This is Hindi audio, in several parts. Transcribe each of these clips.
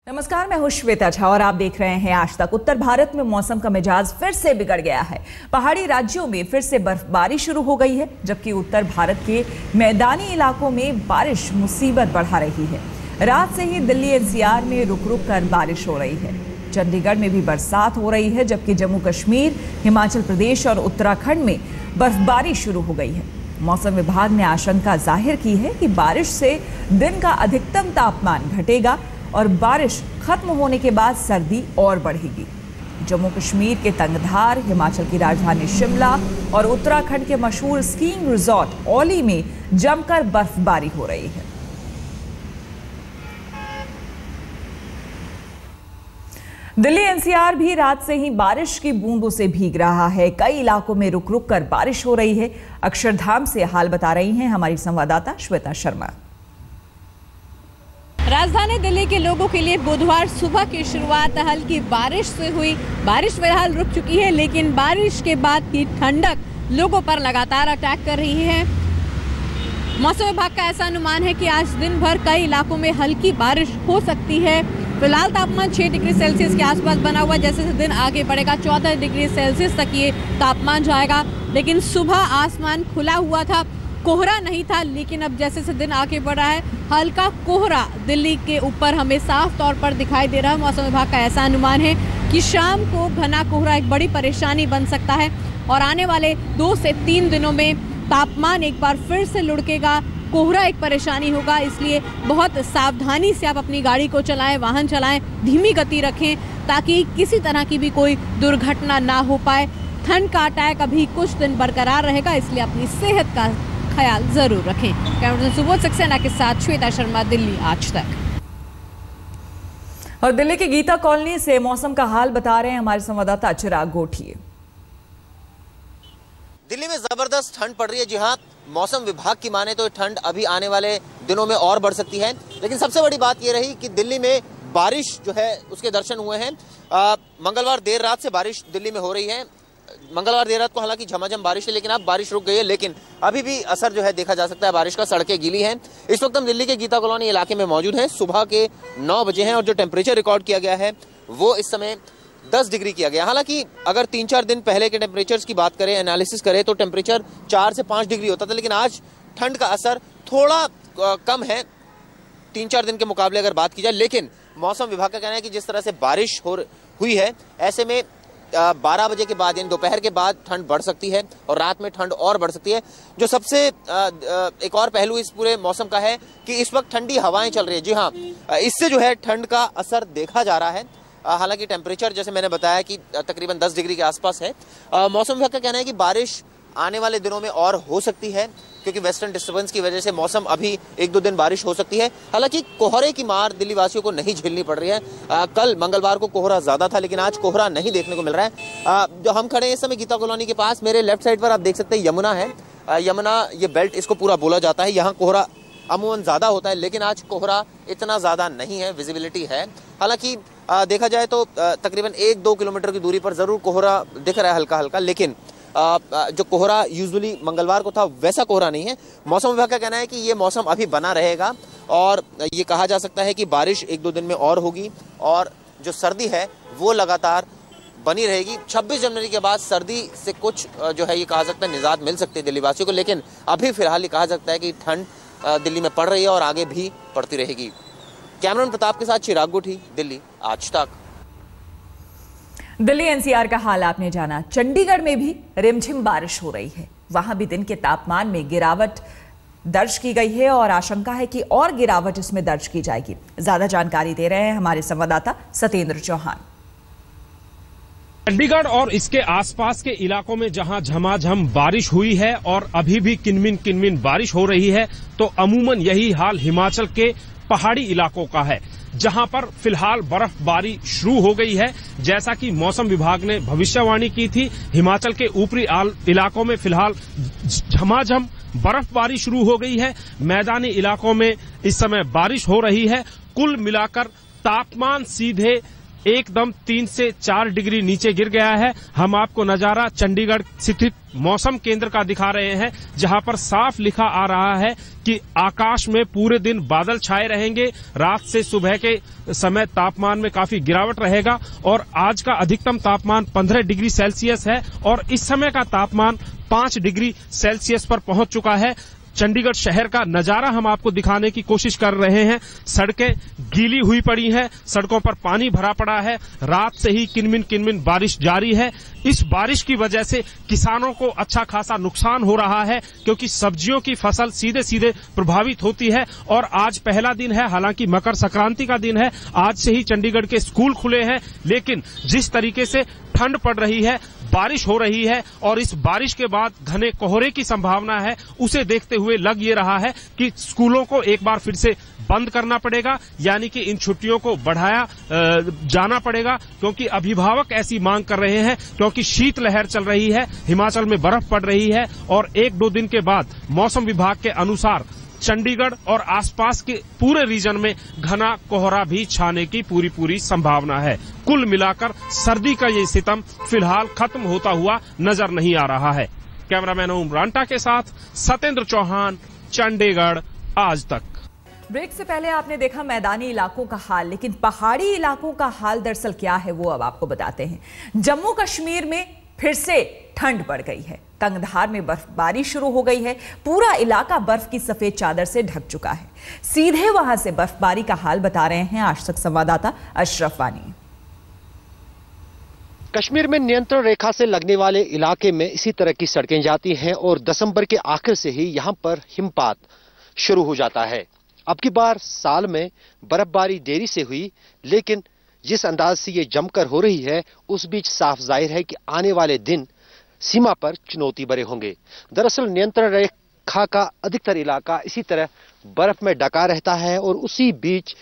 नमस्कार, मैं हूं श्वेता झा और आप देख रहे हैं आज तक। उत्तर भारत में मौसम का मिजाज फिर से बिगड़ गया है। पहाड़ी राज्यों में फिर से बर्फबारी शुरू हो गई है, जबकि उत्तर भारत के मैदानी इलाकों में बारिश मुसीबत बढ़ा रही है। रात से ही दिल्ली एनसीआर में रुक रुक कर बारिश हो रही है। चंडीगढ़ में भी बरसात हो रही है, जबकि जम्मू कश्मीर, हिमाचल प्रदेश और उत्तराखंड में बर्फबारी शुरू हो गई है। मौसम विभाग ने आशंका जाहिर की है कि बारिश से दिन का अधिकतम तापमान घटेगा और बारिश खत्म होने के बाद सर्दी और बढ़ेगी। जम्मू कश्मीर के तंगधार, हिमाचल की राजधानी शिमला और उत्तराखंड के मशहूर स्कीइंग रिजॉर्ट औली में जमकर बर्फबारी हो रही है। दिल्ली एनसीआर भी रात से ही बारिश की बूंदों से भीग रहा है। कई इलाकों में रुक रुक कर बारिश हो रही है। अक्षरधाम से हाल बता रही हैं हमारी संवाददाता श्वेता शर्मा। राजधानी दिल्ली के लोगों के लिए बुधवार सुबह की शुरुआत हल्की बारिश से हुई। बारिश फिलहाल रुक चुकी है, लेकिन बारिश के बाद की ठंडक लोगों पर लगातार अटैक कर रही है। मौसम विभाग का ऐसा अनुमान है कि आज दिन भर कई इलाकों में हल्की बारिश हो सकती है। फिलहाल तापमान 6 डिग्री सेल्सियस के आसपास बना हुआ। जैसे जैसे दिन आगे बढ़ेगा 14 डिग्री सेल्सियस तक ये तापमान जाएगा। लेकिन सुबह आसमान खुला हुआ था, कोहरा नहीं था, लेकिन अब जैसे जैसे दिन आगे बढ़ रहा है हल्का कोहरा दिल्ली के ऊपर हमें साफ तौर पर दिखाई दे रहा है। मौसम विभाग का ऐसा अनुमान है कि शाम को घना कोहरा एक बड़ी परेशानी बन सकता है और आने वाले 2 से 3 दिनों में तापमान एक बार फिर से लुढ़केगा, कोहरा एक परेशानी होगा। इसलिए बहुत सावधानी से आप अपनी गाड़ी को चलाएं, वाहन चलाएं, धीमी गति रखें ताकि किसी तरह की भी कोई दुर्घटना ना हो पाए। ठंड का अटैक अभी कुछ दिन बरकरार रहेगा, इसलिए अपनी सेहत का ख्याल जरूर रखें। कैमरा सुबोध सक्सेना के साथ श्वेता शर्मा, दिल्ली आज तक। और दिल्ली की गीता कॉलोनी से मौसम का हाल बता रहे हैं हमारे संवाददाता चिराग गोठिए। दिल्ली में जबरदस्त ठंड पड़ रही है। जी हाँ, मौसम विभाग की माने तो ठंड अभी आने वाले दिनों में और बढ़ सकती है। लेकिन सबसे बड़ी बात यह रही कि दिल्ली में बारिश जो है उसके दर्शन हुए हैं। मंगलवार देर रात से बारिश दिल्ली में हो रही है। मंगलवार देर रात को हालांकि झमाझम बारिश है, लेकिन अब बारिश रुक गई है, लेकिन अभी भी असर जो है देखा जा सकता है बारिश का। सड़कें गीली हैं। इस वक्त हम दिल्ली के गीता कॉलोनी इलाके में मौजूद हैं। सुबह के 9 बजे हैं और जो टेम्परेचर रिकॉर्ड किया गया है वो इस समय 10 डिग्री किया गया। हालांकि अगर 3-4 दिन पहले के टेम्परेचर की बात करें, एनालिसिस करें, तो टेम्परेचर 4 से 5 डिग्री होता था, लेकिन आज ठंड का असर थोड़ा कम है 3-4 दिन के मुकाबले अगर बात की जाए। लेकिन मौसम विभाग का कहना है कि जिस तरह से बारिश हुई है, ऐसे में 12 बजे के बाद यानी दोपहर के बाद ठंड बढ़ सकती है और रात में ठंड और बढ़ सकती है। जो सबसे एक और पहलू इस पूरे मौसम का है कि इस वक्त ठंडी हवाएं चल रही है। जी हाँ, इससे जो है ठंड का असर देखा जा रहा है। हालांकि टेम्परेचर जैसे मैंने बताया कि तकरीबन 10 डिग्री के आसपास है। मौसम विभाग का कहना है कि बारिश आने वाले दिनों में और हो सकती है, क्योंकि वेस्टर्न डिस्टर्बेंस की वजह से मौसम अभी 1-2 दिन बारिश हो सकती है। हालांकि कोहरे की मार दिल्ली वासियों को नहीं झेलनी पड़ रही है। कल मंगलवार को कोहरा ज्यादा था, लेकिन आज कोहरा नहीं देखने को मिल रहा है। जो हम खड़े हैं इस समय गीता कॉलोनी के पास, मेरे लेफ्ट साइड पर आप देख सकते हैं यमुना है। यमुना ये बेल्ट इसको पूरा बोला जाता है। यहाँ कोहरा अमूमन ज्यादा होता है, लेकिन आज कोहरा इतना ज्यादा नहीं है, विजिबिलिटी है। हालांकि देखा जाए तो तकरीबन 1-2 किलोमीटर की दूरी पर जरूर कोहरा दिख रहा है हल्का हल्का, लेकिन जो कोहरा यूजुअली मंगलवार को था वैसा कोहरा नहीं है। मौसम विभाग का कहना है कि ये मौसम अभी बना रहेगा और ये कहा जा सकता है कि बारिश 1-2 दिन में और होगी और जो सर्दी है वो लगातार बनी रहेगी। 26 जनवरी के बाद सर्दी से कुछ जो है ये कहा सकता है निजात मिल सकती है दिल्ली वासियों को, लेकिन अभी फिलहाल ये कहा सकता है कि ठंड दिल्ली में पड़ रही है और आगे भी पड़ती रहेगी। कैमरामैन प्रताप के साथ चिराग गोठी, दिल्ली आज तक। दिल्ली एनसीआर का हाल आपने जाना। चंडीगढ़ में भी रिमझिम बारिश हो रही है। वहां भी दिन के तापमान में गिरावट दर्ज की गई है और आशंका है कि और गिरावट इसमें दर्ज की जाएगी। ज्यादा जानकारी दे रहे हैं हमारे संवाददाता सत्येंद्र चौहान। चंडीगढ़ और इसके आसपास के इलाकों में जहां झमाझम बारिश हुई है और अभी भी किनमिन किनमिन बारिश हो रही है, तो अमूमन यही हाल हिमाचल के पहाड़ी इलाकों का है, जहां पर फिलहाल बर्फबारी शुरू हो गई है। जैसा कि मौसम विभाग ने भविष्यवाणी की थी, हिमाचल के ऊपरी इलाकों में फिलहाल झमाझम बर्फबारी शुरू हो गई है। मैदानी इलाकों में इस समय बारिश हो रही है। कुल मिलाकर तापमान सीधे एकदम 3 से 4 डिग्री नीचे गिर गया है। हम आपको नजारा चंडीगढ़ स्थित मौसम केंद्र का दिखा रहे हैं, जहां पर साफ लिखा आ रहा है कि आकाश में पूरे दिन बादल छाए रहेंगे। रात से सुबह के समय तापमान में काफी गिरावट रहेगा और आज का अधिकतम तापमान 15 डिग्री सेल्सियस है और इस समय का तापमान 5 डिग्री सेल्सियस पर पहुंच चुका है। चंडीगढ़ शहर का नजारा हम आपको दिखाने की कोशिश कर रहे हैं। सड़कें गीली हुई पड़ी हैं, सड़कों पर पानी भरा पड़ा है। रात से ही किनमिन किनमिन बारिश जारी है। इस बारिश की वजह से किसानों को अच्छा खासा नुकसान हो रहा है, क्योंकि सब्जियों की फसल सीधे सीधे प्रभावित होती है। और आज पहला दिन है, हालांकि मकर संक्रांति का दिन है, आज से ही चंडीगढ़ के स्कूल खुले हैं, लेकिन जिस तरीके से ठंड पड़ रही है, बारिश हो रही है और इस बारिश के बाद घने कोहरे की संभावना है, उसे देखते हुए लग ये रहा है कि स्कूलों को एक बार फिर से बंद करना पड़ेगा, यानी कि इन छुट्टियों को बढ़ाया जाना पड़ेगा, क्योंकि अभिभावक ऐसी मांग कर रहे हैं, क्योंकि शीतलहर चल रही है, हिमाचल में बर्फ पड़ रही है और 1-2 दिन के बाद मौसम विभाग के अनुसार चंडीगढ़ और आसपास के पूरे रीजन में घना कोहरा भी छाने की पूरी संभावना है। कुल मिलाकर सर्दी का ये सितम फिलहाल खत्म होता हुआ नजर नहीं आ रहा है। कैमरामैन ओम रांटा के साथ सत्येंद्र चौहान, चंडीगढ़ आज तक। ब्रेक से पहले आपने देखा मैदानी इलाकों का हाल, लेकिन पहाड़ी इलाकों का हाल दरअसल क्या है वो अब आपको बताते हैं। जम्मू कश्मीर में फिर से ठंड बढ़ गई है। तंगधार में बर्फबारी शुरू हो गई है। पूरा इलाका बर्फ की सफेद चादर से ढक चुका है। सीधे वहां से बर्फबारी का हाल बता रहे हैं आज तक संवाददाता अशरफ वानी। कश्मीर में नियंत्रण रेखा से लगने वाले इलाके में इसी तरह की सड़कें जाती हैं और दिसंबर के आखिर से ही यहां पर हिमपात शुरू हो जाता है। अब की बार साल में बर्फबारी देरी से हुई, लेकिन जिस अंदाज से ये जमकर हो रही है, उस बीच साफ जाहिर है कि आने वाले दिन सीमा पर चुनौती भरे होंगे। दरअसल नियंत्रण रेखा का अधिकतर इलाका इसी तरह बर्फ में ढका रहता है और उसी बीच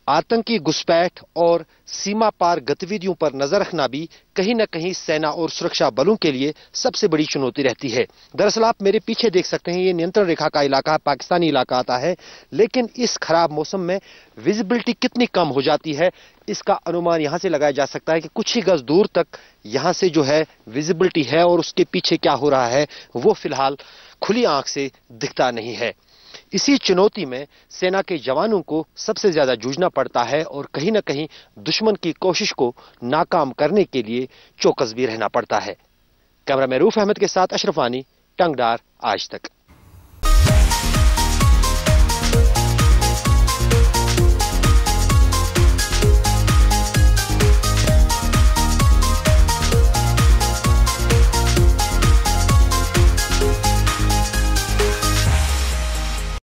आतंकी घुसपैठ और सीमा पार गतिविधियों पर नजर रखना भी कहीं न कहीं सेना और सुरक्षा बलों के लिए सबसे बड़ी चुनौती रहती है। दरअसल आप मेरे पीछे देख सकते हैं, ये नियंत्रण रेखा का इलाका, पाकिस्तानी इलाका आता है, लेकिन इस खराब मौसम में विजिबिलिटी कितनी कम हो जाती है, इसका अनुमान यहां से लगाया जा सकता है कि कुछ ही गज दूर तक यहां से जो है विजिबिलिटी है और उसके पीछे क्या हो रहा है वो फिलहाल खुली आंख से दिखता नहीं है। इसी चुनौती में सेना के जवानों को सबसे ज्यादा जूझना पड़ता है और कहीं न कहीं दुश्मन की कोशिश को नाकाम करने के लिए चौकस भी रहना पड़ता है। कैमरामैन रूफ अहमद के साथ अशरफ वानी, टंगडार आज तक।